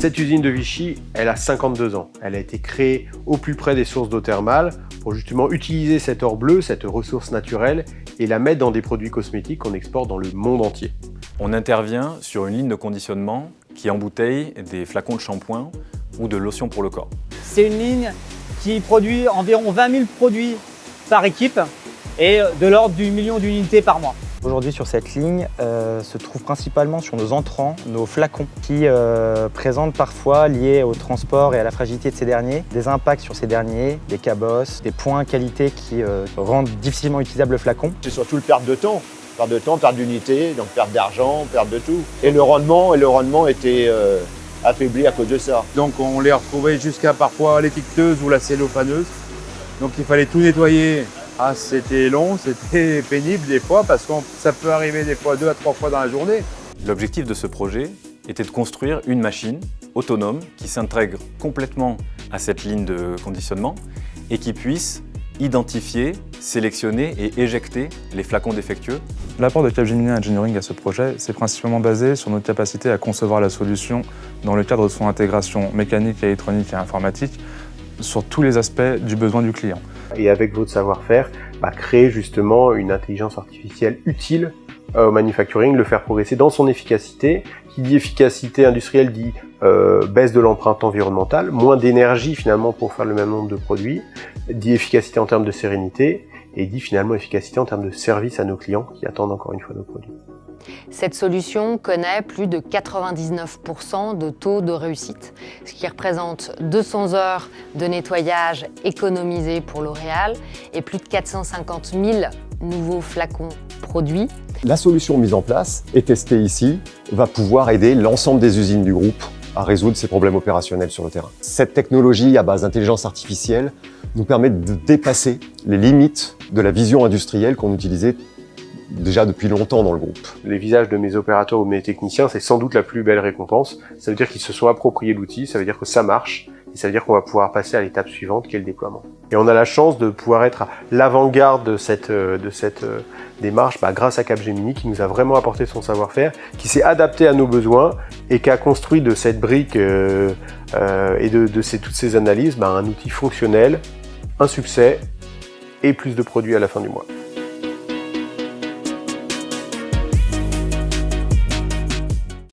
Cette usine de Vichy, elle a 52 ans. Elle a été créée au plus près des sources d'eau thermale pour justement utiliser cet or bleu, cette ressource naturelle, et la mettre dans des produits cosmétiques qu'on exporte dans le monde entier. On intervient sur une ligne de conditionnement qui embouteille des flacons de shampoing ou de lotion pour le corps. C'est une ligne qui produit environ 20 000 produits par équipe et de l'ordre du million d'unités par mois. Aujourd'hui sur cette ligne se trouvent principalement sur nos entrants, nos flacons qui présentent parfois, liés au transport et à la fragilité de ces derniers, des impacts sur ces derniers, des cabosses, des points qualité qui rendent difficilement utilisable le flacon. C'est surtout le perte de temps, perte d'unité, donc perte d'argent, perte de tout. Et le rendement était affaibli à cause de ça. Donc on les retrouvait jusqu'à parfois l'étiqueteuse ou la cellophaneuse. Donc il fallait tout nettoyer. Ah, c'était long, c'était pénible des fois parce que ça peut arriver des fois 2 à 3 fois dans la journée. L'objectif de ce projet était de construire une machine autonome qui s'intègre complètement à cette ligne de conditionnement et qui puisse identifier, sélectionner et éjecter les flacons défectueux. L'apport de Capgemini Engineering à ce projet s'est principalement basé sur notre capacité à concevoir la solution dans le cadre de son intégration mécanique, électronique et informatique sur tous les aspects du besoin du client. Et avec votre savoir-faire, créer justement une intelligence artificielle utile au manufacturing, le faire progresser dans son efficacité. Qui dit efficacité industrielle dit baisse de l'empreinte environnementale, moins d'énergie finalement pour faire le même nombre de produits, dit efficacité en termes de sérénité et dit finalement efficacité en termes de service à nos clients qui attendent encore une fois nos produits. Cette solution connaît plus de 99% de taux de réussite, ce qui représente 200 heures de nettoyage économisées pour L'Oréal et plus de 450 000 nouveaux flacons produits. La solution mise en place et testée ici va pouvoir aider l'ensemble des usines du groupe à résoudre ces problèmes opérationnels sur le terrain. Cette technologie à base d'intelligence artificielle nous permet de dépasser les limites de la vision industrielle qu'on utilisait déjà depuis longtemps dans le groupe. Les visages de mes opérateurs ou de mes techniciens, c'est sans doute la plus belle récompense. Ça veut dire qu'ils se sont appropriés l'outil, ça veut dire que ça marche, et ça veut dire qu'on va pouvoir passer à l'étape suivante qui est le déploiement. Et on a la chance de pouvoir être à l'avant-garde de cette démarche grâce à Capgemini qui nous a vraiment apporté son savoir-faire, qui s'est adapté à nos besoins et qui a construit de cette brique et de toutes ces analyses un outil fonctionnel, un succès et plus de produits à la fin du mois.